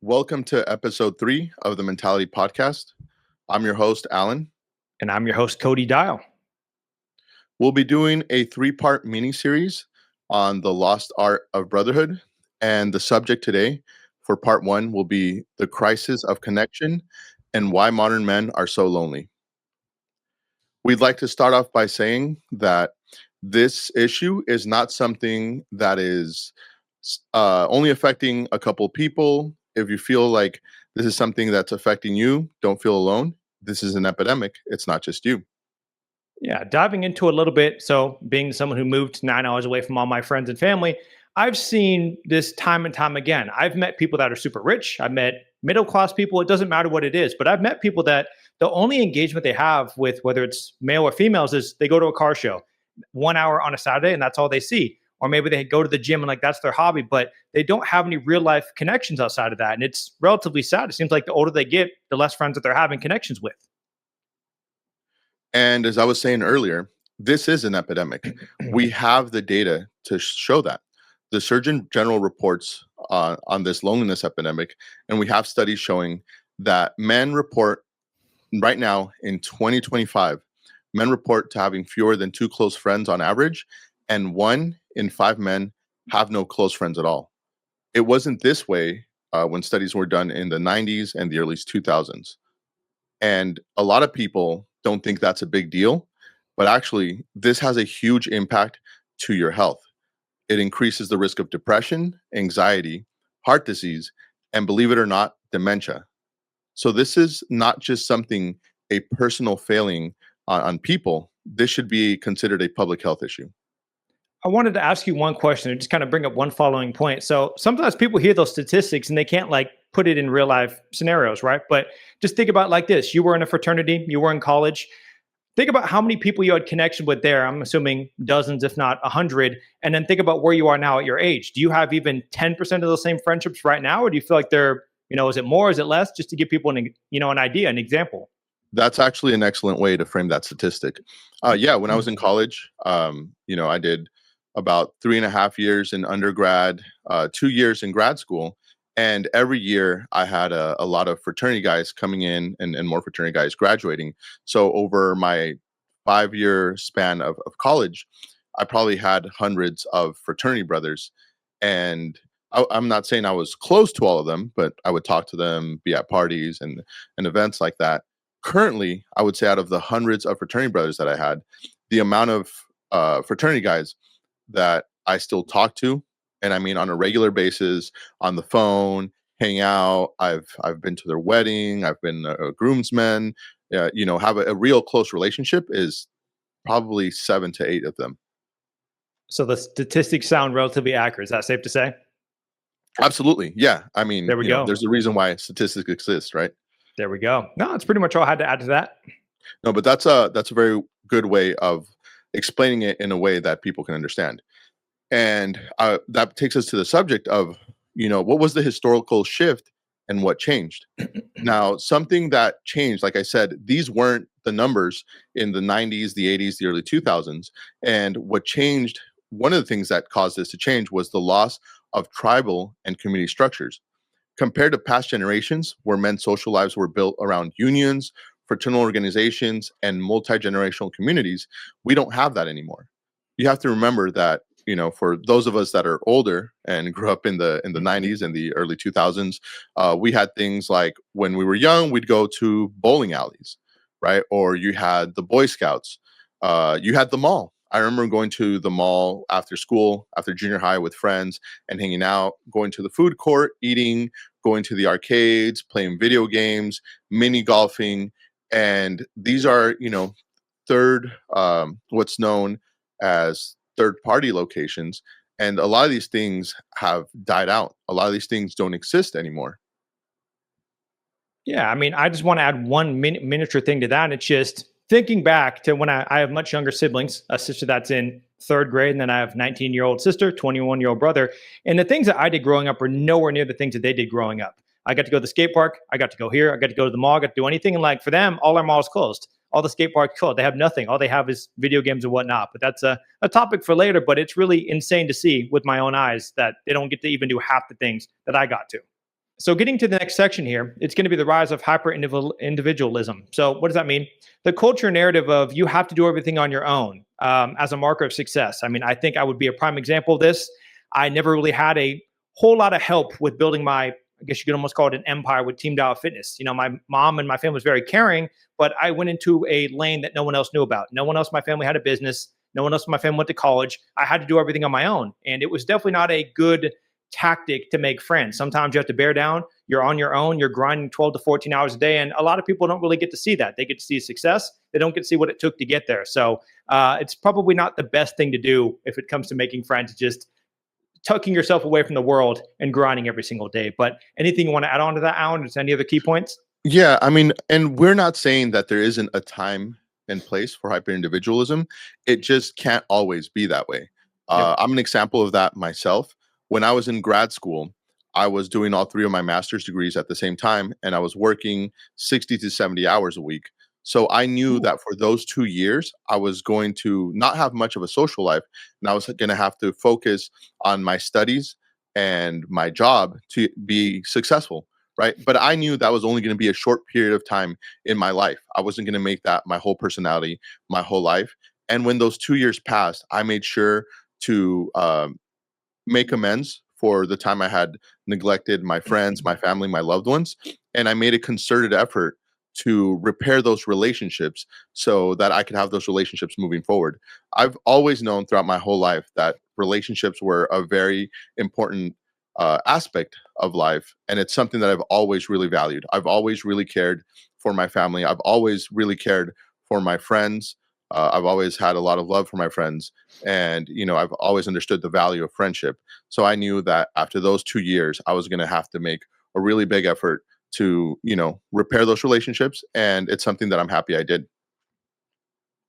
Welcome to episode 3 of the Mentality Podcast. I'm your host, Alan. And I'm your host, Kodi DYEL. We'll be doing a 3-part mini-series on the lost art of brotherhood. And the subject today for part 1 will be the crisis of connection and why modern men are so lonely. We'd like to start off by saying that this issue is not something that is only affecting a couple people. If you feel like this is something that's affecting you, don't feel alone. This is an epidemic. It's not just you. Yeah, diving into a little bit. So, being someone who moved 9 hours away from all my friends and family, I've seen this time and time again. I've met people that are super rich. I've met middle class people. It doesn't matter what it is, but I've met people that the only engagement they have with whether it's male or females is they go to a car show 1 hour on a Saturday and that's all they see. Or maybe they go to the gym and like that's their hobby, but they don't have any real life connections outside of that. And it's relatively sad. It seems like the older they get, the less friends that they're having connections with. And as I was saying earlier, this is an epidemic. We have the data to show that. The Surgeon General reports on this loneliness epidemic, and we have studies showing that men report right now in 2025, men report to having fewer than 2 close friends on average, and 1 in 5 men have no close friends at all. It wasn't this way when studies were done in the 90s and the early 2000s. And a lot of people don't think that's a big deal, but actually, this has a huge impact to your health. It increases the risk of depression, anxiety, heart disease, and believe it or not, dementia. So, this is not just something, a personal failing on people. This should be considered a public health issue. I wanted to ask you one question and just kind of bring up one following point. So sometimes people hear those statistics and they can't like put it in real life scenarios, right? But just think about it like this. You were in a fraternity, you were in college. Think about how many people you had connection with there. I'm assuming dozens, if not 100. And then think about where you are now at your age. Do you have even 10% of those same friendships right now? Or do you feel like they're, is it more, is it less? Just to give people an idea, an example. That's actually an excellent way to frame that statistic. Yeah, when I was in college, I did about 3.5 years in undergrad, 2 years in grad school. And every year I had a lot of fraternity guys coming in and more fraternity guys graduating. So over my 5-year span of college, I probably had hundreds of fraternity brothers. And I'm not saying I was close to all of them, but I would talk to them, be at parties and events like that. Currently, I would say out of the hundreds of fraternity brothers that I had, the amount of fraternity guys that I still talk to, and I mean on a regular basis, on the phone, hang out. I've been to their wedding. I've been a groomsman. Have a real close relationship is probably 7 to 8 of them. So the statistics sound relatively accurate. Is that safe to say? Absolutely, yeah. I mean, There we go. there's a reason why statistics exist, right? There we go. No, that's pretty much all I had to add to that. No, but that's a very good way of explaining it in a way that people can understand. And that takes us to the subject of, what was the historical shift and what changed? Now, something that changed, like I said, these weren't the numbers in the 90s, the 80s, the early 2000s. And what changed, one of the things that caused this to change was the loss of tribal and community structures. Compared to past generations where men's social lives were built around unions, fraternal organizations, and multi-generational communities, we don't have that anymore. You have to remember that, for those of us that are older and grew up in the 90s and the early 2000s, we had things like when we were young, we'd go to bowling alleys, right? Or you had the Boy Scouts, you had the mall. I remember going to the mall after school, after junior high with friends and hanging out, going to the food court, eating, going to the arcades, playing video games, mini golfing. And these are, third, what's known as third party locations. And a lot of these things have died out. A lot of these things don't exist anymore. Yeah, I mean, I just want to add one miniature thing to that. And it's just thinking back to when I have much younger siblings, a sister that's in third grade, and then I have 19-year-old sister, 21-year-old brother. And the things that I did growing up were nowhere near the things that they did growing up. I got to go to the skate park. I got to go here. I got to go to the mall. I got to do anything. And like for them, all our malls closed. All the skate parks closed. They have nothing. All they have is video games and whatnot. But that's a topic for later. But it's really insane to see with my own eyes that they don't get to even do half the things that I got to. So, getting to the next section here, it's going to be the rise of hyper individualism. So, what does that mean? The culture narrative of you have to do everything on your own as a marker of success. I mean, I think I would be a prime example of this. I never really had a whole lot of help with building my, I guess you could almost call it an empire with Team Dial Fitness. You know, my mom and my family was very caring, but I went into a lane that no one else knew about. No one else in my family had a business. No one else in my family went to college. I had to do everything on my own. And it was definitely not a good tactic to make friends. Sometimes you have to bear down. You're on your own. You're grinding 12 to 14 hours a day. And a lot of people don't really get to see that. They get to see success. They don't get to see what it took to get there. So it's probably not the best thing to do if it comes to making friends, just tucking yourself away from the world and grinding every single day. But anything you want to add on to that, Alan? Is any other key points? Yeah, I mean, and we're not saying that there isn't a time and place for hyper individualism. It just can't always be that way. Yep. I'm an example of that myself. When I was in grad school, I was doing all three of my master's degrees at the same time, and I was working 60 to 70 hours a week. So I knew Ooh. that for those 2 years, I was going to not have much of a social life, and I was going to have to focus on my studies and my job to be successful, right? But I knew that was only going to be a short period of time in my life. I wasn't going to make that my whole personality, my whole life. And when those 2 years passed, I made sure to make amends for the time I had neglected my friends, my family, my loved ones. And I made a concerted effort to repair those relationships so that I could have those relationships moving forward. I've always known throughout my whole life that relationships were a very important aspect of life. And it's something that I've always really valued. I've always really cared for my family. I've always really cared for my friends. I've always had a lot of love for my friends. And, I've always understood the value of friendship. So I knew that after those 2 years, I was going to have to make a really big effort to, repair those relationships. And it's something that I'm happy I did.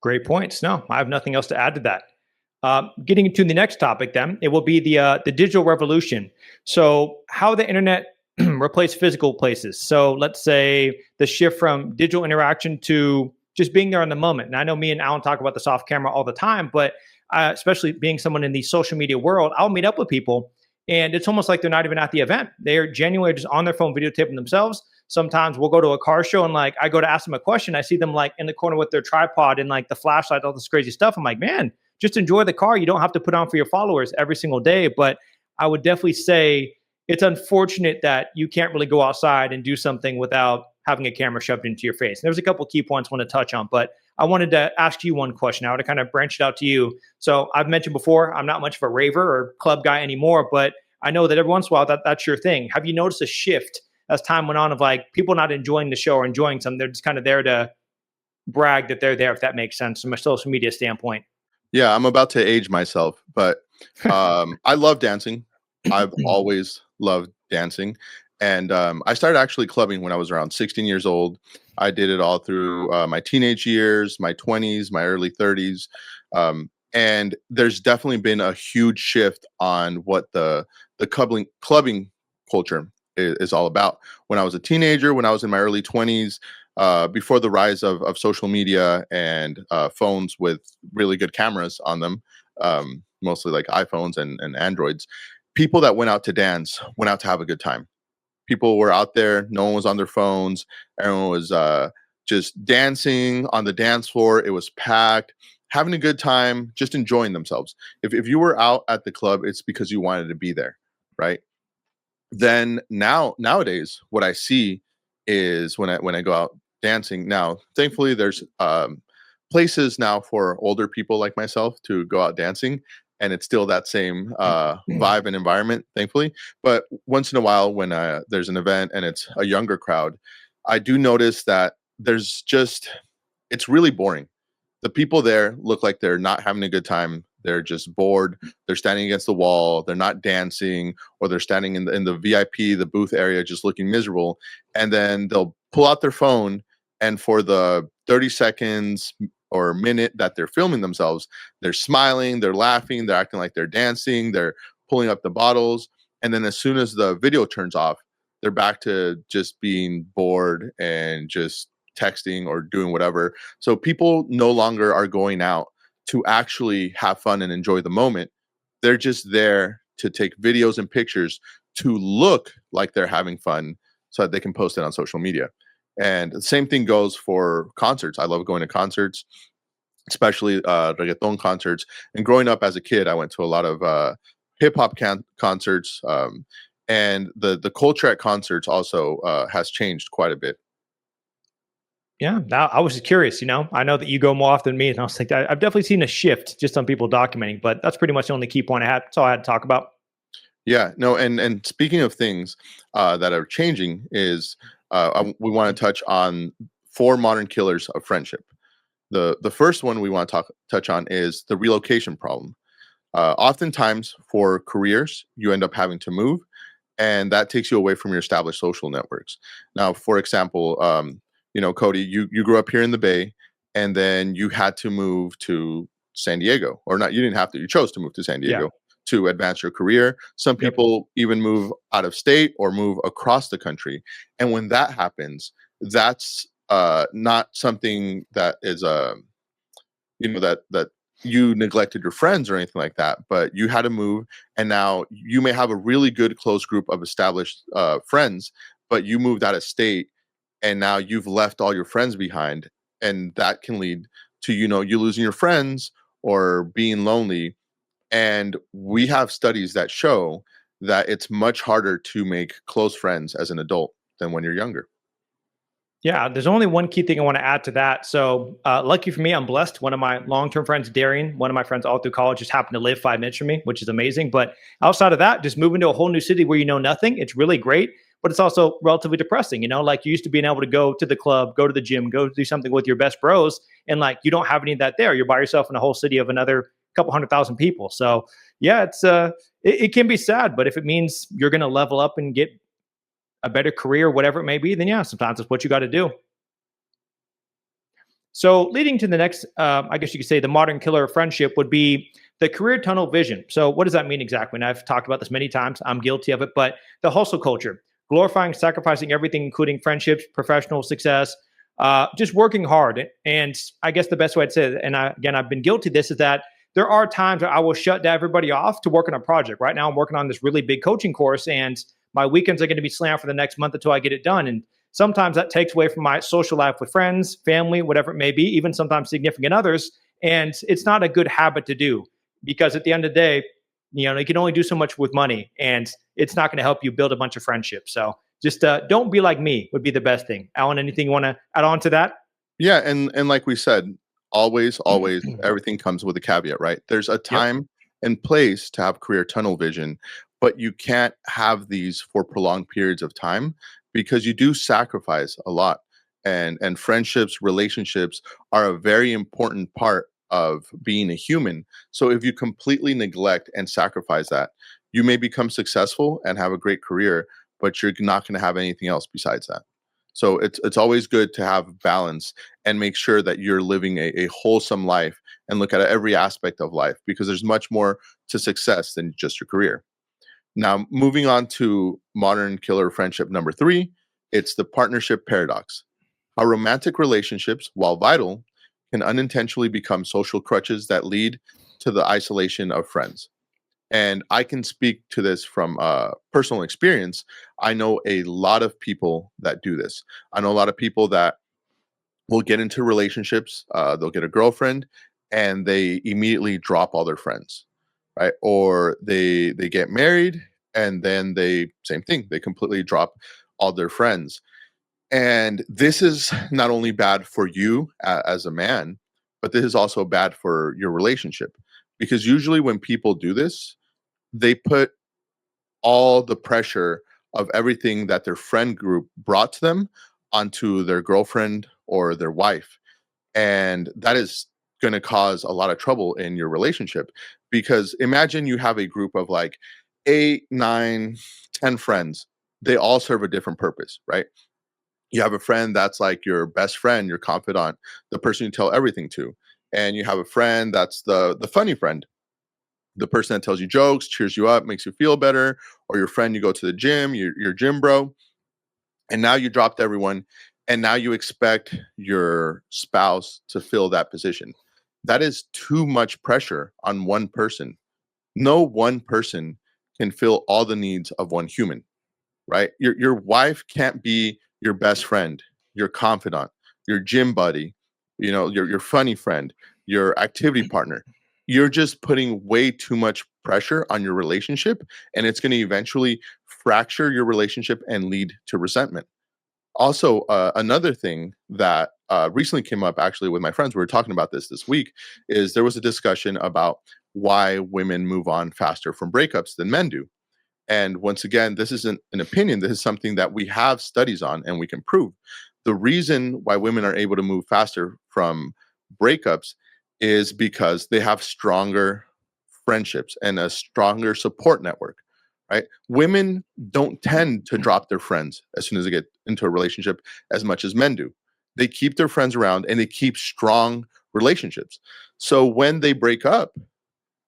Great points. No, I have nothing else to add to that. Getting into the next topic, then it will be the digital revolution. So, how the internet replaced physical places. So, let's say the shift from digital interaction to just being there in the moment. And I know me and Alan talk about this off camera all the time, but especially being someone in the social media world, I'll meet up with people, and it's almost like they're not even at the event. They're genuinely just on their phone videotaping themselves. Sometimes we'll go to a car show and like I go to ask them a question. I see them like in the corner with their tripod and like the flashlight, all this crazy stuff. I'm like, man, just enjoy the car. You don't have to put on for your followers every single day. But I would definitely say it's unfortunate that you can't really go outside and do something without having a camera shoved into your face. And there's a couple key points I want to touch on, but I wanted to ask you one question. I want to kind of branch it out to you. So I've mentioned before, I'm not much of a raver or club guy anymore, but I know that every once in a while that's your thing. Have you noticed a shift as time went on of like people not enjoying the show or enjoying something? They're just kind of there to brag that they're there, if that makes sense from a social media standpoint. Yeah, I'm about to age myself, but I love dancing. I've always loved dancing. And I started actually clubbing when I was around 16 years old. I did it all through my teenage years, my 20s, my early 30s. And there's definitely been a huge shift on what the clubbing culture is all about. When I was a teenager, when I was in my early 20s, before the rise of social media and phones with really good cameras on them, mostly like iPhones and Androids, people that went out to dance went out to have a good time. People were out there, no one was on their phones, everyone was just dancing on the dance floor. It was packed, having a good time, just enjoying themselves. If you were out at the club, it's because you wanted to be there, right? Then nowadays what I see is when I go out dancing now, thankfully there's places now for older people like myself to go out dancing, and it's still that same vibe and environment, thankfully. But once in a while when there's an event and it's a younger crowd, I do notice that there's just it's really boring. The people there look like they're not having a good time. They're just bored. They're standing against the wall. They're not dancing, or they're standing in the VIP, the booth area, just looking miserable. And then they'll pull out their phone, and for the 30 seconds or minute that they're filming themselves, they're smiling, they're laughing, they're acting like they're dancing, they're pulling up the bottles. And then as soon as the video turns off, they're back to just being bored and just texting or doing whatever. So people no longer are going out to actually have fun and enjoy the moment. They're just there to take videos and pictures to look like they're having fun so that they can post it on social media. And the same thing goes for concerts. I love going to concerts, especially reggaeton concerts. And growing up as a kid, I went to a lot of hip hop concerts, and the culture at concerts also has changed quite a bit. Yeah, I was just curious. I know that you go more often than me, and I was like, I've definitely seen a shift just on people documenting. But that's pretty much the only key point I had. That's all I had to talk about. Yeah, no, and speaking of things that are changing, is we want to touch on four modern killers of friendship. The first one we want to touch on is the relocation problem. Oftentimes, for careers, you end up having to move, and that takes you away from your established social networks. Now, for example, Cody, you grew up here in the Bay, and then you had to move to San Diego, or not? You didn't have to; you chose to move to San Yeah. Diego to advance your career. Some Yep. people even move out of state or move across the country, and when that happens, that's not something that is that you neglected your friends or anything like that, but you had to move, and now you may have a really good close group of established friends, but you moved out of state, and now you've left all your friends behind, and that can lead to you losing your friends or being lonely. And we have studies that show that it's much harder to make close friends as an adult than when you're younger. Yeah, there's only one key thing I want to add to that. So, lucky for me, I'm blessed. One of my long-term friends, Darian, one of my friends all through college, just happened to live 5 minutes from me, which is amazing. But outside of that, just moving to a whole new city where you know nothing, it's really great. But it's also relatively depressing. Like you used to being able to go to the club, go to the gym, go do something with your best bros, and like you don't have any of that there. You're by yourself in a whole city of another couple 100,000 people. So, yeah, it can be sad. But if it means you're going to level up and get a better career, whatever it may be, then yeah, sometimes it's what you got to do. So, leading to the next, I guess you could say, the modern killer of friendship would be the career tunnel vision. So, what does that mean exactly? And I've talked about this many times. I'm guilty of it, but the hustle culture, glorifying, sacrificing everything, including friendships, professional success, just working hard. And I guess the best way I'd say it, and again, I've been guilty of this, is that there are times where I will shut everybody off to work on a project. Right now, I'm working on this really big coaching course, and my weekends are going to be slammed for the next month until I get it done. And sometimes that takes away from my social life with friends, family, whatever it may be, even sometimes significant others. And it's not a good habit to do, because at the end of the day, you can only do so much with money, and it's not going to help you build a bunch of friendships. So just don't be like me would be the best thing. Alan, anything you want to add on to that? Yeah, and like we said, always, everything comes with a caveat, right? There's a Yep. time and place to have career tunnel vision, but you can't have these for prolonged periods of time because you do sacrifice a lot. And friendships, relationships are a very important part of being a human. So if you completely neglect and sacrifice that, you may become successful and have a great career, but you're not going to have anything else besides that. So it's always good to have balance and make sure that you're living a wholesome life and look at every aspect of life, because there's much more to success than just your career. Now, moving on to modern killer friendship number three, it's the partnership paradox. How romantic relationships, while vital, can unintentionally become social crutches that lead to the isolation of friends. And I can speak to this from personal experience. I know a lot of people that do this. I know a lot of people that will get into relationships. They'll get a girlfriend, and they immediately drop all their friends, right? Or they get married, and then they same thing. They completely drop all their friends. And this is not only bad for you as a man, but this is also bad for your relationship, because usually when people do this, they put all the pressure of everything that their friend group brought to them onto their girlfriend or their wife. And that is going to cause a lot of trouble in your relationship, because imagine you have a group of like 8, 9, 10 friends. They all serve a different purpose, right? You have a friend that's like your best friend, your confidant, the person you tell everything to. And you have a friend that's the funny friend, the person that tells you jokes, cheers you up, makes you feel better, or your friend you go to the gym, your gym bro. And now you dropped everyone, and now you expect your spouse to fill that position. That is too much pressure on one person. No one person can fill all the needs of one human, right? Your wife can't be your best friend, your confidant, your gym buddy, your funny friend, your activity partner. You're just putting way too much pressure on your relationship, and it's going to eventually fracture your relationship and lead to resentment. Also, another thing that recently came up actually with my friends, we were talking about this week, is there was a discussion about why women move on faster from breakups than men do. And once again, this isn't an opinion. This is something that we have studies on and we can prove. The reason why women are able to move faster from breakups is because they have stronger friendships and a stronger support network, right? Women don't tend to drop their friends as soon as they get into a relationship as much as men do. They keep their friends around and they keep strong relationships. So when they break up,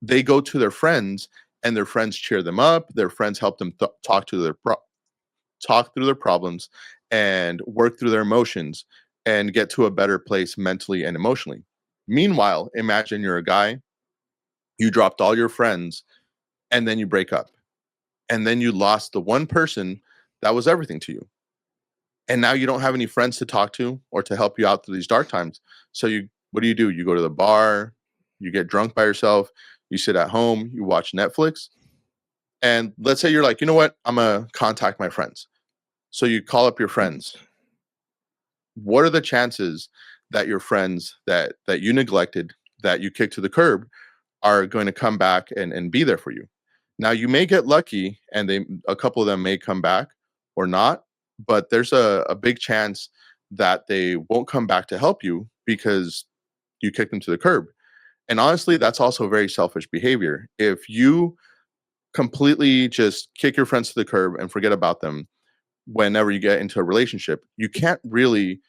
they go to their friends and their friends cheer them up. Their friends help them talk through their problems and work through their emotions and get to a better place mentally and emotionally. Meanwhile, imagine you're a guy, you dropped all your friends, and then you break up. And then you lost the one person that was everything to you. And now you don't have any friends to talk to or to help you out through these dark times. So what do? You go to the bar, you get drunk by yourself, you sit at home, you watch Netflix. And let's say you're like, you know what? I'm gonna contact my friends. So you call up your friends. What are the chances that your friends that you neglected, that you kicked to the curb, are going to come back and be there for you? Now you may get lucky and a couple of them may come back or not, but there's a big chance that they won't come back to help you because you kicked them to the curb. And honestly, that's also very selfish behavior. If you completely just kick your friends to the curb and forget about them whenever you get into a relationship, you can't really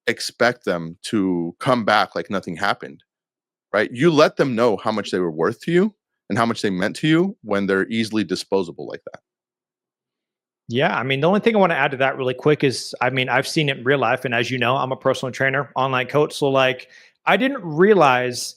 expect them to come back like nothing happened, right? You let them know how much they were worth to you and how much they meant to you when they're easily disposable like that. Yeah, I mean, the only thing I want to add to that really quick is, I mean, I've seen it in real life, and as you know, I'm a personal trainer, online coach. So, like, I didn't realize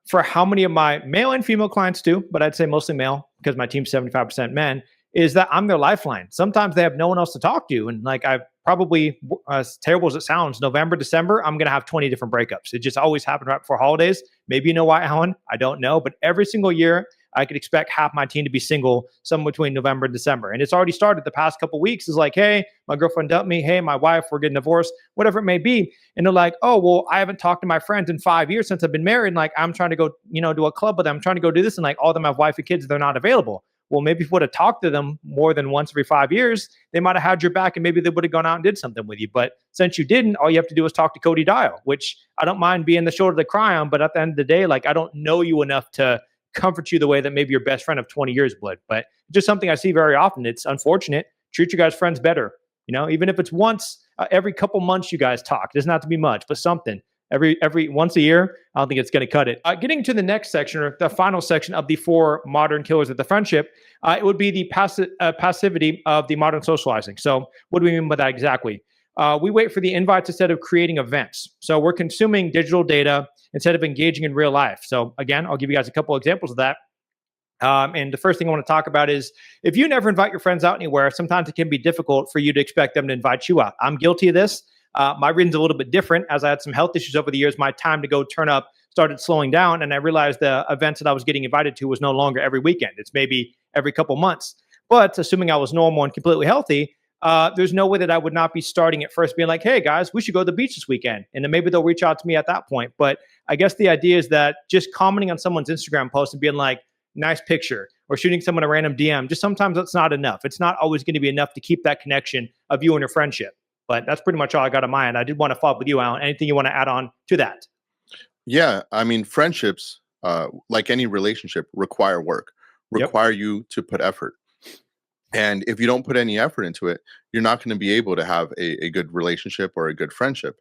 for how many of my male and female clients do, but I'd say mostly male because my team's 75% men, is that I'm their lifeline. Sometimes they have no one else to talk to. And like I've probably, as terrible as it sounds, November, December, I'm going to have 20 different breakups. It just always happened right before holidays. Maybe you know why, Alan. I don't know. But every single year, I could expect half my team to be single somewhere between November and December. And it's already started the past couple of weeks. Is like, hey, my girlfriend dumped me. Hey, my wife, we're getting divorced, whatever it may be. And they're like, oh, well, I haven't talked to my friends in 5 years since I've been married. And like, I'm trying to go, do a club with them. I'm trying to go do this. And like, all of them have wife and kids. They're not available. Well, maybe if you would have talked to them more than once every 5 years, they might have had your back and maybe they would have gone out and did something with you. But since you didn't, all you have to do is talk to Kodi DYEL, which I don't mind being the shoulder to cry on. But at the end of the day, like, I don't know you enough to comfort you the way that maybe your best friend of 20 years would. But just something I see very often. It's unfortunate. Treat your guys' friends better. Even if it's once every couple months you guys talk. It doesn't have to be much, but something. Every once a year, I don't think it's going to cut it. Getting to the next section, or the final section of the four modern killers of the friendship, it would be the passivity of the modern socializing. So what do we mean by that exactly? We wait for the invites instead of creating events. So we're consuming digital data instead of engaging in real life. So again, I'll give you guys a couple examples of that. And the first thing I want to talk about is if you never invite your friends out anywhere, sometimes it can be difficult for you to expect them to invite you out. I'm guilty of this. My reason's a little bit different. As I had some health issues over the years, my time to go turn up started slowing down, and I realized the events that I was getting invited to was no longer every weekend. It's maybe every couple months. But assuming I was normal and completely healthy, there's no way that I would not be starting at first being like, hey guys, we should go to the beach this weekend. And then maybe they'll reach out to me at that point. But I guess the idea is that just commenting on someone's Instagram post and being like, nice picture, or shooting someone a random DM, just sometimes that's not enough. It's not always going to be enough to keep that connection of you and your friendship. But that's pretty much all I got on my end. I did want to follow up with you, Alan. Anything you want to add on to that? Yeah, I mean, friendships, like any relationship, require work, Yep. require you to put effort. And if you don't put any effort into it, you're not going to be able to have a good relationship or a good friendship.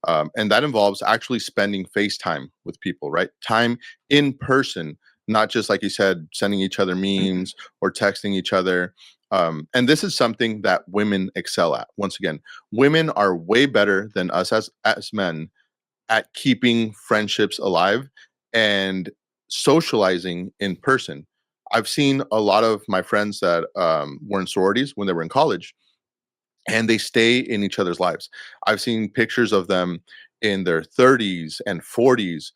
And that involves actually spending face time with people, right? Time in person, not just like you said, sending each other memes or texting each other. And this is something that women excel at. Once again, women are way better than us as men at keeping friendships alive and socializing in person. I've seen a lot of my friends that were in sororities when they were in college, and they stay in each other's lives. I've seen pictures of them in their 30s and 40s,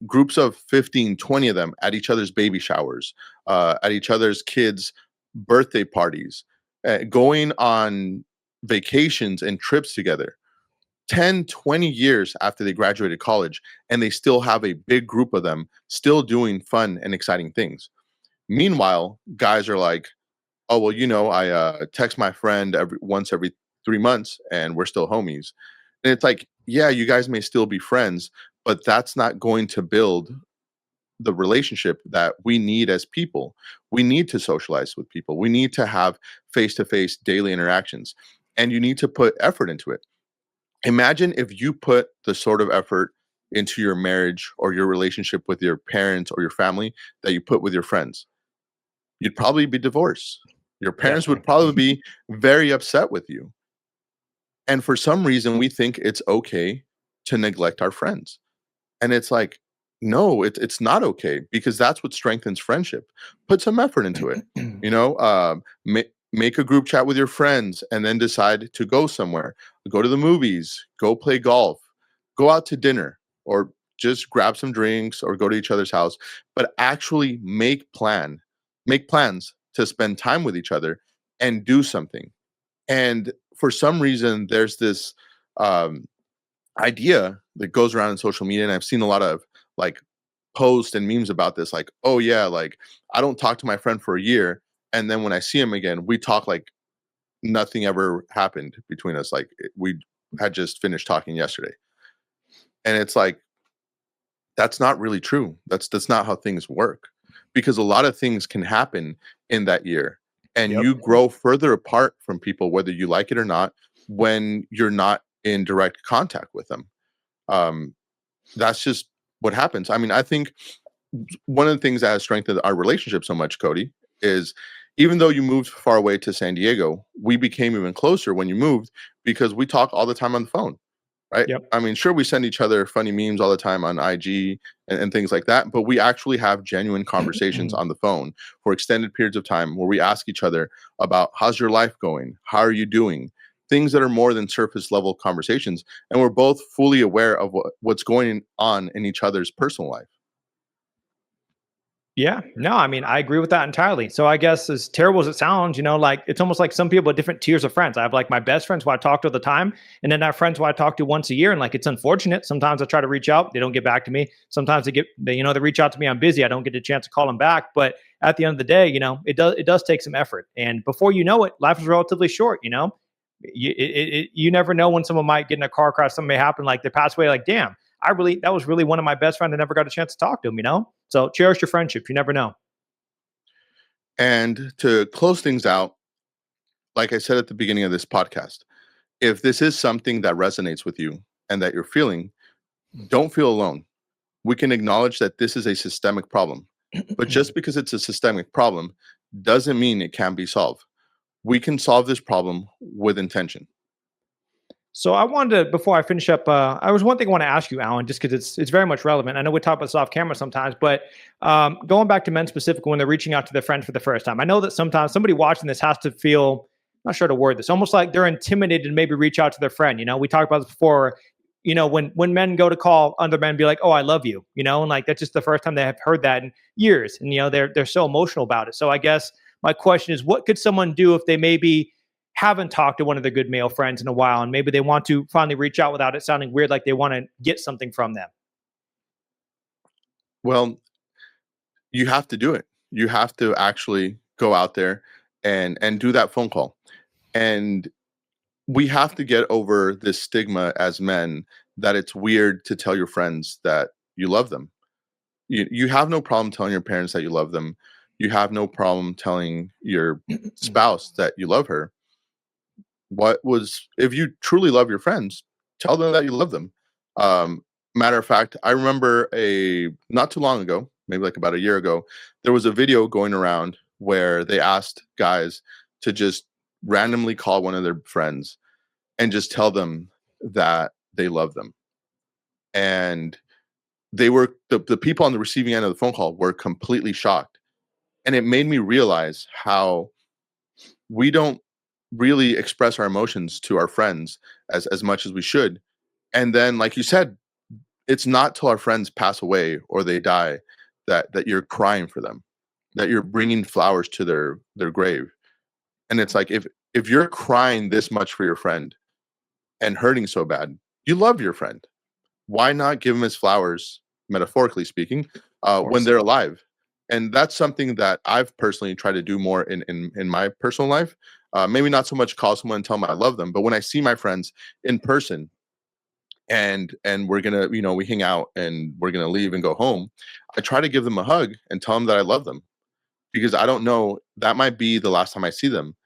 groups of 15, 20 of them at each other's baby showers, at each other's kids' birthday parties, going on vacations and trips together. 10, 20 years after they graduated college, and they still have a big group of them still doing fun and exciting things. Meanwhile, guys are like, "Oh, well, I text my friend every 3 months, and we're still homies." And it's like, yeah, you guys may still be friends, but that's not going to build the relationship that we need as people. We need to socialize with people. We need to have face-to-face daily interactions, and you need to put effort into it. Imagine if you put the sort of effort into your marriage or your relationship with your parents or your family that you put with your friends. You'd probably be divorced. Your parents would Definitely. probably be very upset with you. And for some reason, we think it's okay to neglect our friends. And it's like, no, it's not okay, because that's what strengthens friendship. Put some effort into it. Make a group chat with your friends and then decide to go somewhere. Go to the movies, go play golf, go out to dinner, or just grab some drinks or go to each other's house, but actually make plans to spend time with each other and do something. And for some reason, there's this um, idea that goes around in social media, and I've seen a lot of like posts and memes about this, like, oh yeah, like I don't talk to my friend for a year, and then when I see him again, we talk like nothing ever happened between us, like we had just finished talking yesterday. And it's like, that's not really true. That's not how things work, because a lot of things can happen in that year, and Yep. you grow further apart from people whether you like it or not when you're not in direct contact with them. um that's just what happens. I mean, I think one of the things that has strengthened our relationship so much, Cody, is even though you moved far away to San Diego, we became even closer when you moved, because we talk all the time on the phone, right? Yep. I mean, sure, we send each other funny memes all the time on IG and things like that, but we actually have genuine conversations on the phone for extended periods of time where we ask each other about how's your life going? How are you doing? Things that are more than surface level conversations. And we're both fully aware of what's going on in each other's personal life. Yeah, no, I mean, I agree with that entirely. So I guess as terrible as it sounds, like it's almost like some people have different tiers of friends. I have like my best friends who I talk to all the time, and then I have friends who I talk to once a year. And like it's unfortunate. Sometimes I try to reach out, they don't get back to me. Sometimes they reach out to me, I'm busy, I don't get a chance to call them back. But at the end of the day, it does take some effort. And before you know it, life is relatively short. You never know when someone might get in a car crash, something may happen, like they pass away. Like, damn, that was really one of my best friends. I never got a chance to talk to him. So cherish your friendship. You never know. And to close things out, like I said at the beginning of this podcast, if this is something that resonates with you and that you're feeling, don't feel alone. We can acknowledge that this is a systemic problem. But just because it's a systemic problem doesn't mean it can't be solved. We can solve this problem with intention. So I wanted to, before I finish up, I was one thing I want to ask you, Alan, just because it's very much relevant. I know we talk about this off camera sometimes, but going back to men specifically when they're reaching out to their friend for the first time, I know that sometimes somebody watching this has to feel, I'm not sure to word this, almost like they're intimidated to maybe reach out to their friend. We talked about this before. When men go to call other men, be like, "Oh, I love you," and like that's just the first time they have heard that in years, and they're so emotional about it. So I guess my question is, what could someone do if they maybe haven't talked to one of their good male friends in a while, and maybe they want to finally reach out without it sounding weird, like they want to get something from them? Well, you have to do it. You have to actually go out there and do that phone call. And we have to get over this stigma as men that it's weird to tell your friends that you love them. You have no problem telling your parents that you love them. You have no problem telling your spouse that you love her. If you truly love your friends, tell them that you love them. Um, Matter of fact, I remember a not too long ago, maybe like about a year ago, there was a video going around where they asked guys to just randomly call one of their friends and just tell them that they love them. And the people on the receiving end of the phone call were completely shocked. And it made me realize how we don't really express our emotions to our friends as much as we should. And then, like you said, it's not till our friends pass away or they die that you're crying for them, that you're bringing flowers to their grave. And it's like, if you're crying this much for your friend and hurting so bad, you love your friend. Why not give him his flowers, metaphorically speaking, Of when course. they're alive? And that's something that I've personally tried to do more in my personal life. Maybe not so much call someone and tell them I love them, but when I see my friends in person and we're gonna, we hang out and we're gonna leave and go home, I try to give them a hug and tell them that I love them, because I don't know, that might be the last time I see them,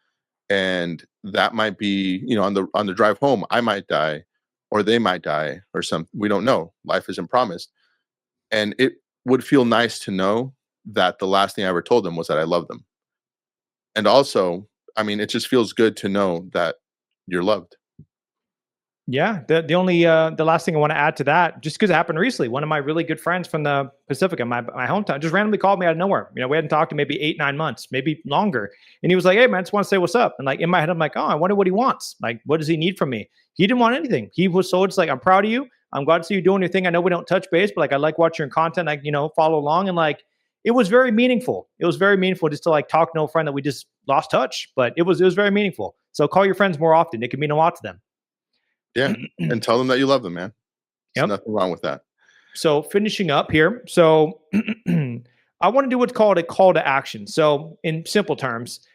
and that might be, on the drive home I might die, or they might die, or some, we don't know, life isn't promised. And it would feel nice to know that the last thing I ever told them was that I love them. And also, I mean, it just feels good to know that you're loved. Yeah, the only the last thing I want to add to that, just because it happened recently, one of my really good friends from the Pacific in my hometown just randomly called me out of nowhere. We hadn't talked in maybe 8 9 months, maybe longer, and he was like, "Hey man, I just want to say what's up." And like in my head, I'm like, "Oh, I wonder what he wants. Like, what does he need from me?" He didn't want anything. He was so just like, "I'm proud of you. I'm glad to see you doing your thing. I know we don't touch base, but like I like watching your content. Like follow along." And like it was very meaningful. It was very meaningful just to like talk to a friend that we just lost touch, but it was very meaningful. So call your friends more often. It can mean a lot to them. Yeah. And tell them that you love them, man. There's Yep. nothing wrong with that. So finishing up here. So I want to do what's called a call to action. So in simple terms,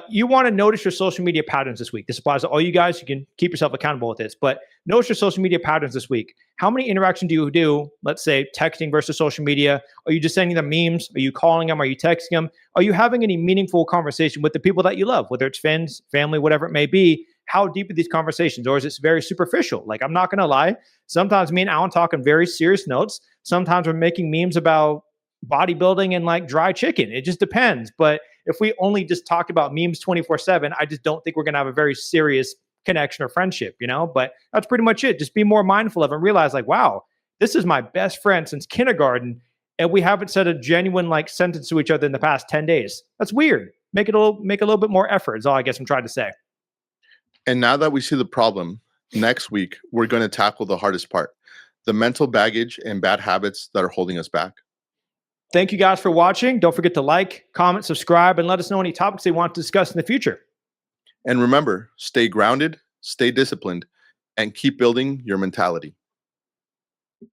you want to notice your social media patterns this week. This applies to all you guys. You can keep yourself accountable with this, but notice your social media patterns this week. How many interactions do you do? Let's say texting versus social media. Are you just sending them memes? Are you calling them? Are you texting them? Are you having any meaningful conversation with the people that you love, whether it's friends, family, whatever it may be? How deep are these conversations? Or is it very superficial? Like, I'm not going to lie. Sometimes me and Alan talk on very serious notes. Sometimes we're making memes about bodybuilding and like dry chicken. It just depends. But if we only just talk about memes 24/7, I just don't think we're going to have a very serious connection or friendship. But that's pretty much it. Just be more mindful of it and realize, like, wow, this is my best friend since kindergarten. And we haven't said a genuine like sentence to each other in the past 10 days. That's weird. Make a little bit more effort, is all I guess I'm trying to say. And now that we see the problem, next week we're going to tackle the hardest part, the mental baggage and bad habits that are holding us back. Thank you guys for watching. Don't forget to like, comment, subscribe, and let us know any topics you want to discuss in the future. And remember, stay grounded, stay disciplined, and keep building your mentality.